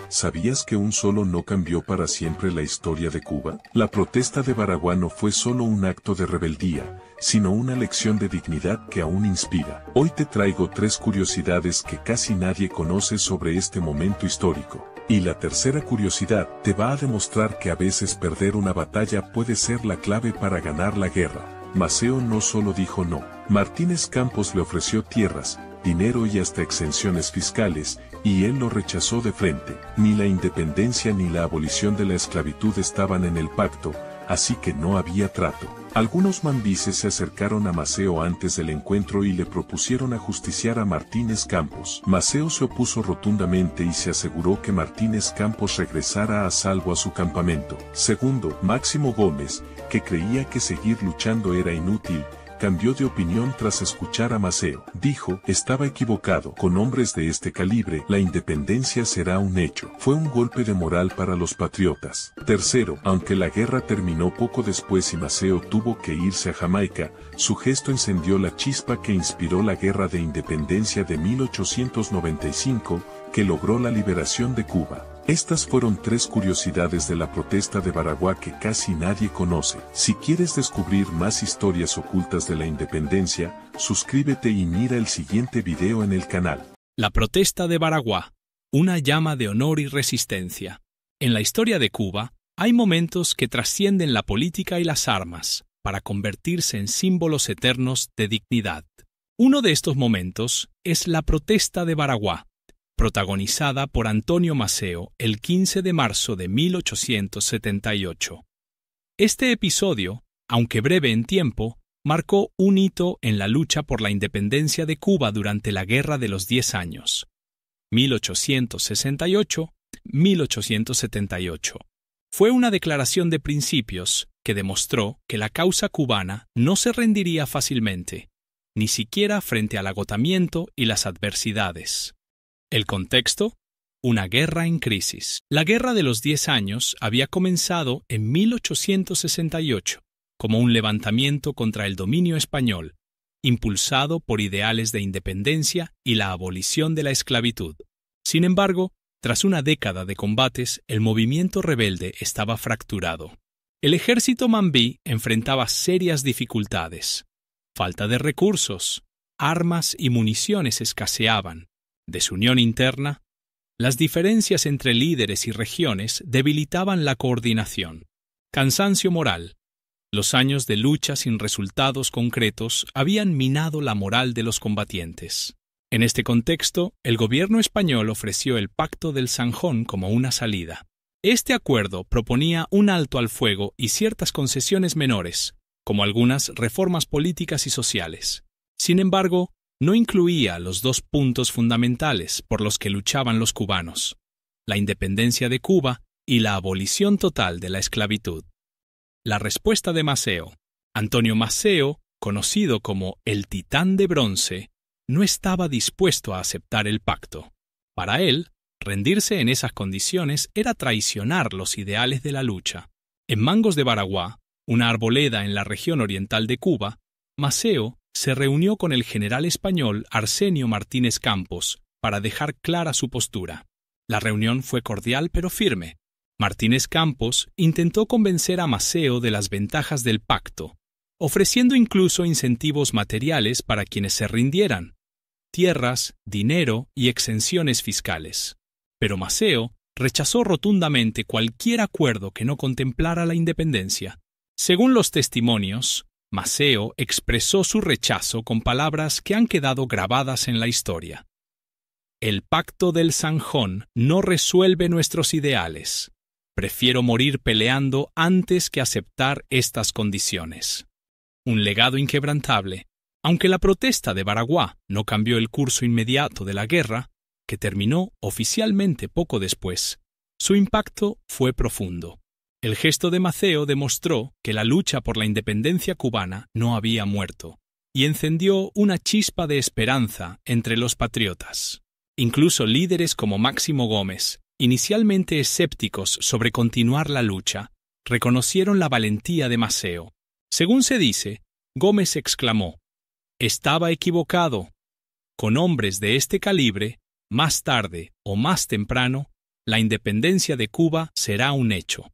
¿Sabías que un solo no cambió para siempre la historia de Cuba? La protesta de Baraguá no fue solo un acto de rebeldía, sino una lección de dignidad que aún inspira. Hoy te traigo 3 curiosidades que casi nadie conoce sobre este momento histórico. Y la tercera curiosidad te va a demostrar que a veces perder una batalla puede ser la clave para ganar la guerra. Maceo no solo dijo no. Martínez Campos le ofreció tierras, dinero y hasta exenciones fiscales, y él lo rechazó de frente. Ni la independencia ni la abolición de la esclavitud estaban en el pacto, así que no había trato. Algunos mambises se acercaron a Maceo antes del encuentro y le propusieron ajusticiar a Martínez Campos. Maceo se opuso rotundamente y se aseguró que Martínez Campos regresara a salvo a su campamento. Segundo, Máximo Gómez, que creía que seguir luchando era inútil, cambió de opinión tras escuchar a Maceo. Dijo, estaba equivocado. Con hombres de este calibre, la independencia será un hecho. Fue un golpe de moral para los patriotas. Tercero, aunque la guerra terminó poco después y Maceo tuvo que irse a Jamaica, su gesto encendió la chispa que inspiró la Guerra de Independencia de 1895, que logró la liberación de Cuba. Estas fueron 3 curiosidades de la protesta de Baraguá que casi nadie conoce. Si quieres descubrir más historias ocultas de la independencia, suscríbete y mira el siguiente video en el canal. La protesta de Baraguá, una llama de honor y resistencia. En la historia de Cuba, hay momentos que trascienden la política y las armas, para convertirse en símbolos eternos de dignidad. Uno de estos momentos es la protesta de Baraguá, protagonizada por Antonio Maceo el 15 de marzo de 1878. Este episodio, aunque breve en tiempo, marcó un hito en la lucha por la independencia de Cuba durante la Guerra de los 10 años, 1868-1878. Fue una declaración de principios que demostró que la causa cubana no se rendiría fácilmente, ni siquiera frente al agotamiento y las adversidades. El contexto: una guerra en crisis. La Guerra de los 10 años había comenzado en 1868 como un levantamiento contra el dominio español, impulsado por ideales de independencia y la abolición de la esclavitud. Sin embargo, tras una década de combates, el movimiento rebelde estaba fracturado. El ejército mambí enfrentaba serias dificultades. Falta de recursos, armas y municiones escaseaban. Desunión interna, las diferencias entre líderes y regiones debilitaban la coordinación. Cansancio moral. Los años de lucha sin resultados concretos habían minado la moral de los combatientes. En este contexto, el gobierno español ofreció el Pacto del Zanjón como una salida. Este acuerdo proponía un alto al fuego y ciertas concesiones menores, como algunas reformas políticas y sociales. Sin embargo, no incluía los 2 puntos fundamentales por los que luchaban los cubanos: la independencia de Cuba y la abolición total de la esclavitud. La respuesta de Maceo. Antonio Maceo, conocido como el Titán de Bronce, no estaba dispuesto a aceptar el pacto. Para él, rendirse en esas condiciones era traicionar los ideales de la lucha. En Mangos de Baraguá, una arboleda en la región oriental de Cuba, Maceo se reunió con el general español Arsenio Martínez Campos para dejar clara su postura. La reunión fue cordial pero firme. Martínez Campos intentó convencer a Maceo de las ventajas del pacto, ofreciendo incluso incentivos materiales para quienes se rindieran: tierras, dinero y exenciones fiscales. Pero Maceo rechazó rotundamente cualquier acuerdo que no contemplara la independencia. Según los testimonios, Maceo expresó su rechazo con palabras que han quedado grabadas en la historia. El Pacto del Zanjón no resuelve nuestros ideales. Prefiero morir peleando antes que aceptar estas condiciones. Un legado inquebrantable. Aunque la protesta de Baraguá no cambió el curso inmediato de la guerra, que terminó oficialmente poco después, su impacto fue profundo. El gesto de Maceo demostró que la lucha por la independencia cubana no había muerto, y encendió una chispa de esperanza entre los patriotas. Incluso líderes como Máximo Gómez, inicialmente escépticos sobre continuar la lucha, reconocieron la valentía de Maceo. Según se dice, Gómez exclamó: «Estaba equivocado. Con hombres de este calibre, más tarde o más temprano, la independencia de Cuba será un hecho.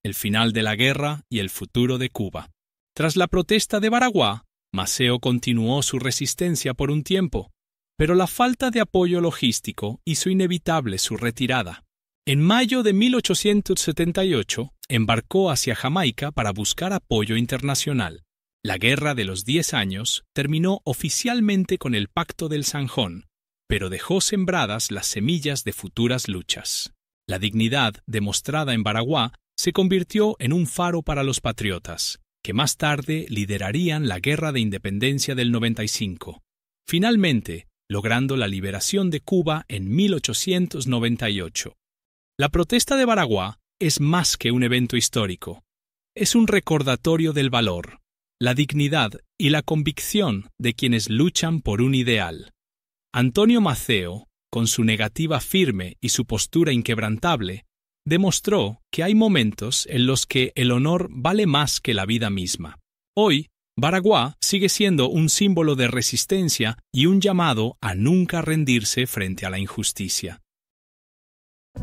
El final de la guerra y el futuro de Cuba. Tras la protesta de Baraguá, Maceo continuó su resistencia por un tiempo, pero la falta de apoyo logístico hizo inevitable su retirada. En mayo de 1878, embarcó hacia Jamaica para buscar apoyo internacional. La Guerra de los 10 años terminó oficialmente con el Pacto del Zanjón, pero dejó sembradas las semillas de futuras luchas. La dignidad demostrada en Baraguá se convirtió en un faro para los patriotas, que más tarde liderarían la Guerra de Independencia del 95, finalmente logrando la liberación de Cuba en 1898. La protesta de Baraguá es más que un evento histórico. Es un recordatorio del valor, la dignidad y la convicción de quienes luchan por un ideal. Antonio Maceo, con su negativa firme y su postura inquebrantable, demostró que hay momentos en los que el honor vale más que la vida misma. Hoy, Baraguá sigue siendo un símbolo de resistencia y un llamado a nunca rendirse frente a la injusticia.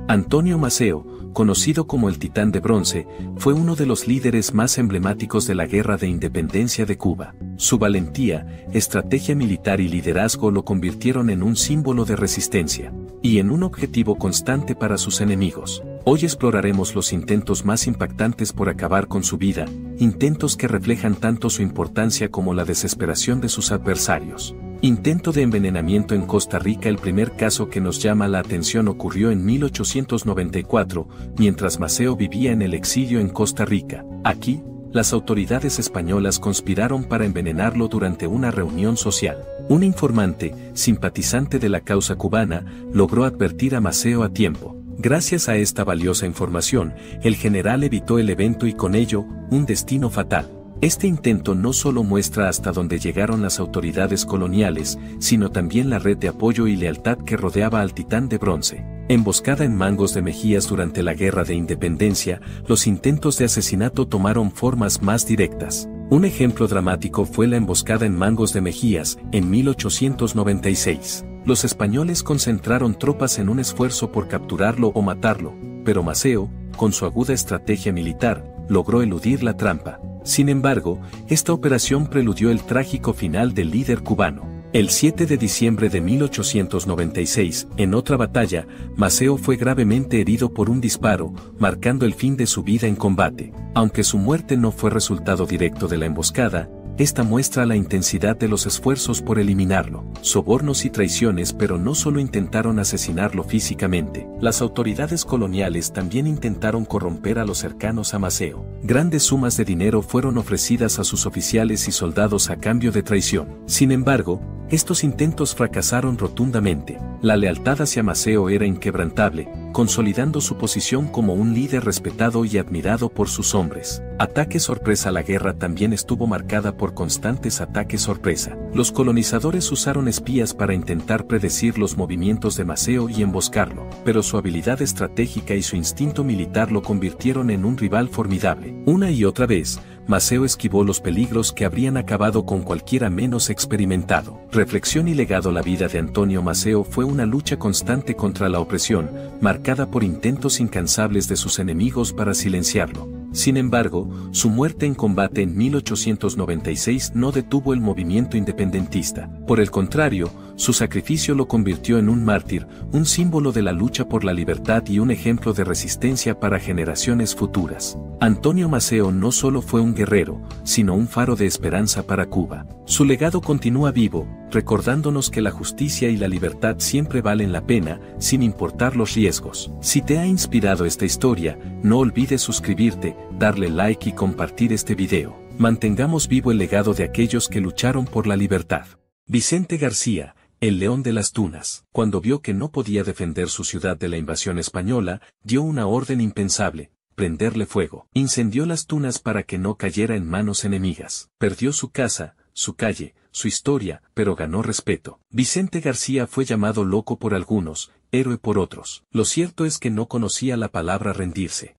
Antonio Maceo, conocido como el Titán de Bronce, fue uno de los líderes más emblemáticos de la Guerra de Independencia de Cuba. Su valentía, estrategia militar y liderazgo lo convirtieron en un símbolo de resistencia y en un objetivo constante para sus enemigos. Hoy exploraremos los intentos más impactantes por acabar con su vida, intentos que reflejan tanto su importancia como la desesperación de sus adversarios. Intento de envenenamiento en Costa Rica. El primer caso que nos llama la atención ocurrió en 1894, mientras Maceo vivía en el exilio en Costa Rica. Aquí, las autoridades españolas conspiraron para envenenarlo durante una reunión social. Un informante, simpatizante de la causa cubana, logró advertir a Maceo a tiempo. Gracias a esta valiosa información, el general evitó el evento y con ello, un destino fatal. Este intento no solo muestra hasta dónde llegaron las autoridades coloniales, sino también la red de apoyo y lealtad que rodeaba al Titán de Bronce. Emboscada en Mangos de Mejías durante la Guerra de Independencia, los intentos de asesinato tomaron formas más directas. Un ejemplo dramático fue la emboscada en Mangos de Mejías, en 1896. Los españoles concentraron tropas en un esfuerzo por capturarlo o matarlo, pero Maceo, con su aguda estrategia militar, logró eludir la trampa. Sin embargo, esta operación preludió el trágico final del líder cubano. El 7 de diciembre de 1896, en otra batalla, Maceo fue gravemente herido por un disparo, marcando el fin de su vida en combate. Aunque su muerte no fue resultado directo de la emboscada, esta muestra la intensidad de los esfuerzos por eliminarlo. Sobornos y traiciones, pero no solo intentaron asesinarlo físicamente. Las autoridades coloniales también intentaron corromper a los cercanos a Maceo. Grandes sumas de dinero fueron ofrecidas a sus oficiales y soldados a cambio de traición. Sin embargo, estos intentos fracasaron rotundamente. La lealtad hacia Maceo era inquebrantable, consolidando su posición como un líder respetado y admirado por sus hombres. Ataque sorpresa. La guerra también estuvo marcada por constantes ataques sorpresa. Los colonizadores usaron espías para intentar predecir los movimientos de Maceo y emboscarlo, pero su habilidad estratégica y su instinto militar lo convirtieron en un rival formidable. Una y otra vez, Maceo esquivó los peligros que habrían acabado con cualquiera menos experimentado. Reflexión y legado. La vida de Antonio Maceo fue una lucha constante contra la opresión, marcada por intentos incansables de sus enemigos para silenciarlo. Sin embargo, su muerte en combate en 1896 no detuvo el movimiento independentista. Por el contrario, su sacrificio lo convirtió en un mártir, un símbolo de la lucha por la libertad y un ejemplo de resistencia para generaciones futuras. Antonio Maceo no solo fue un guerrero, sino un faro de esperanza para Cuba. Su legado continúa vivo, recordándonos que la justicia y la libertad siempre valen la pena, sin importar los riesgos. Si te ha inspirado esta historia, no olvides suscribirte, darle like y compartir este video. Mantengamos vivo el legado de aquellos que lucharon por la libertad. Vicente García, el León de las Tunas. Cuando vio que no podía defender su ciudad de la invasión española, dio una orden impensable: prenderle fuego. Incendió las tunas para que no cayera en manos enemigas. Perdió su casa, su calle, su historia, pero ganó respeto. Vicente García fue llamado loco por algunos, héroe por otros. Lo cierto es que no conocía la palabra rendirse.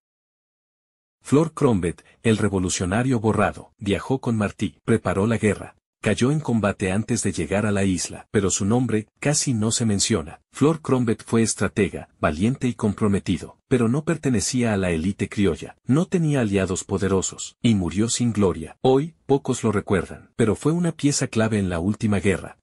Flor Crombet, el revolucionario borrado, viajó con Martí, preparó la guerra. cayó en combate antes de llegar a la isla, pero su nombre casi no se menciona. Flor Crombet fue estratega, valiente y comprometido, pero no pertenecía a la élite criolla, no tenía aliados poderosos, y murió sin gloria. Hoy, pocos lo recuerdan, pero fue una pieza clave en la última guerra.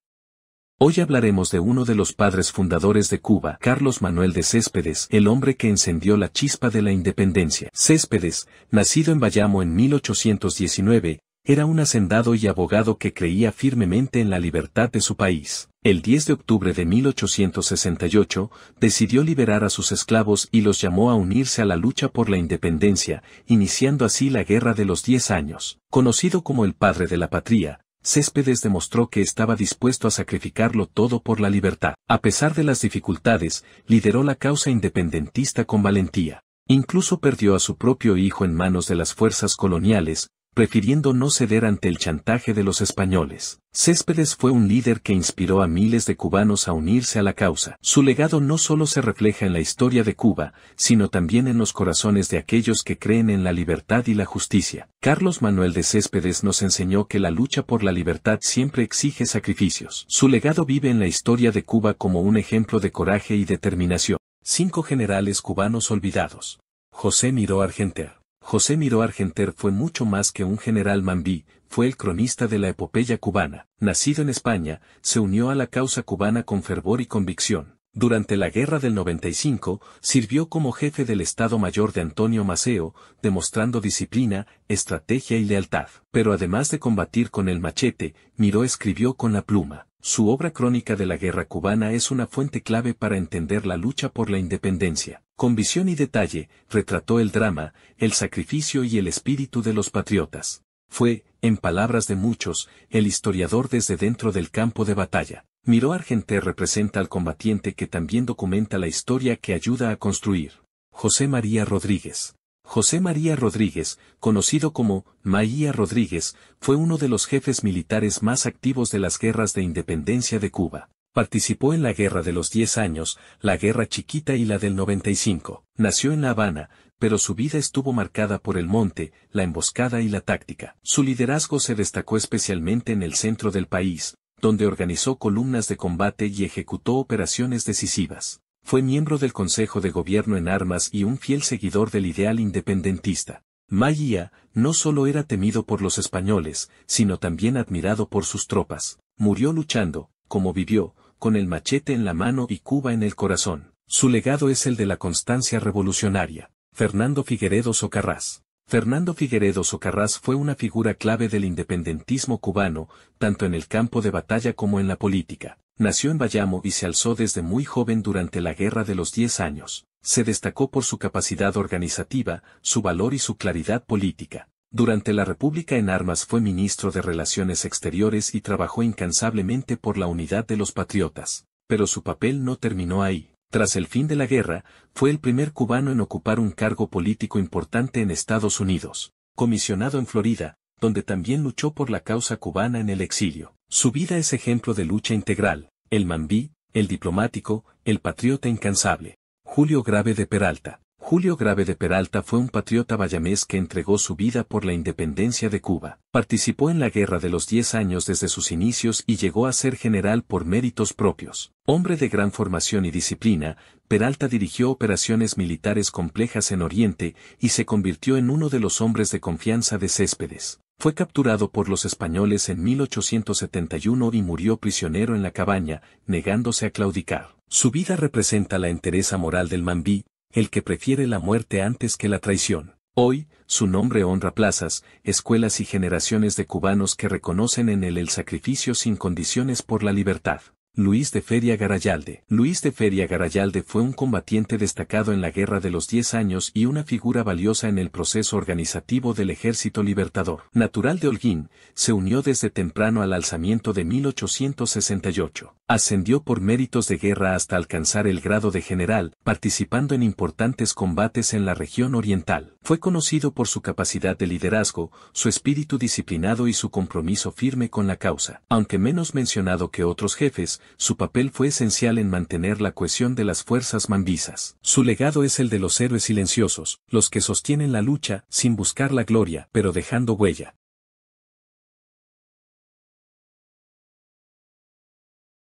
Hoy hablaremos de uno de los padres fundadores de Cuba, Carlos Manuel de Céspedes, el hombre que encendió la chispa de la independencia. Céspedes, nacido en Bayamo en 1819, era un hacendado y abogado que creía firmemente en la libertad de su país. El 10 de octubre de 1868, decidió liberar a sus esclavos y los llamó a unirse a la lucha por la independencia, iniciando así la Guerra de los 10 años. Conocido como el padre de la patria, Céspedes demostró que estaba dispuesto a sacrificarlo todo por la libertad. A pesar de las dificultades, lideró la causa independentista con valentía. Incluso perdió a su propio hijo en manos de las fuerzas coloniales, prefiriendo no ceder ante el chantaje de los españoles. Céspedes fue un líder que inspiró a miles de cubanos a unirse a la causa. Su legado no solo se refleja en la historia de Cuba, sino también en los corazones de aquellos que creen en la libertad y la justicia. Carlos Manuel de Céspedes nos enseñó que la lucha por la libertad siempre exige sacrificios. Su legado vive en la historia de Cuba como un ejemplo de coraje y determinación. 5 generales cubanos olvidados. José Miró Argenter. José Miró Argenter fue mucho más que un general mambí, fue el cronista de la epopeya cubana. Nacido en España, se unió a la causa cubana con fervor y convicción. Durante la Guerra del 95, sirvió como jefe del Estado Mayor de Antonio Maceo, demostrando disciplina, estrategia y lealtad. Pero además de combatir con el machete, Miró escribió con la pluma. Su obra Crónica de la Guerra Cubana es una fuente clave para entender la lucha por la independencia. Con visión y detalle, retrató el drama, el sacrificio y el espíritu de los patriotas. Fue, en palabras de muchos, el historiador desde dentro del campo de batalla. Miró Argenter representa al combatiente que también documenta la historia que ayuda a construir. José María Rodríguez. José María Rodríguez, conocido como Maía Rodríguez, fue uno de los jefes militares más activos de las guerras de independencia de Cuba. Participó en la Guerra de los 10 años, la Guerra Chiquita y la del 95. Nació en La Habana, pero su vida estuvo marcada por el monte, la emboscada y la táctica. Su liderazgo se destacó especialmente en el centro del país, donde organizó columnas de combate y ejecutó operaciones decisivas. Fue miembro del Consejo de Gobierno en Armas y un fiel seguidor del ideal independentista. Maía no solo era temido por los españoles, sino también admirado por sus tropas. Murió luchando, como vivió, con el machete en la mano y Cuba en el corazón. Su legado es el de la constancia revolucionaria. Fernando Figueredo Socarrás. Fernando Figueredo Socarrás fue una figura clave del independentismo cubano, tanto en el campo de batalla como en la política. Nació en Bayamo y se alzó desde muy joven durante la Guerra de los 10 años. Se destacó por su capacidad organizativa, su valor y su claridad política. Durante la República en Armas fue ministro de Relaciones Exteriores y trabajó incansablemente por la unidad de los patriotas. Pero su papel no terminó ahí. Tras el fin de la guerra, fue el primer cubano en ocupar un cargo político importante en Estados Unidos. Comisionado en Florida, donde también luchó por la causa cubana en el exilio. Su vida es ejemplo de lucha integral, el mambí, el diplomático, el patriota incansable. Julio Grave de Peralta. Julio Grave de Peralta fue un patriota bayamés que entregó su vida por la independencia de Cuba. Participó en la Guerra de los 10 años desde sus inicios y llegó a ser general por méritos propios. Hombre de gran formación y disciplina, Peralta dirigió operaciones militares complejas en Oriente y se convirtió en uno de los hombres de confianza de Céspedes. Fue capturado por los españoles en 1871 y murió prisionero en la cabaña, negándose a claudicar. Su vida representa la entereza moral del mambí, el que prefiere la muerte antes que la traición. Hoy, su nombre honra plazas, escuelas y generaciones de cubanos que reconocen en él el sacrificio sin condiciones por la libertad. Luis de Feria Garayalde. Luis de Feria Garayalde fue un combatiente destacado en la Guerra de los 10 años y una figura valiosa en el proceso organizativo del Ejército Libertador. Natural de Holguín, se unió desde temprano al alzamiento de 1868. Ascendió por méritos de guerra hasta alcanzar el grado de general, participando en importantes combates en la región oriental. Fue conocido por su capacidad de liderazgo, su espíritu disciplinado y su compromiso firme con la causa. Aunque menos mencionado que otros jefes, su papel fue esencial en mantener la cohesión de las fuerzas mambisas. Su legado es el de los héroes silenciosos, los que sostienen la lucha sin buscar la gloria, pero dejando huella.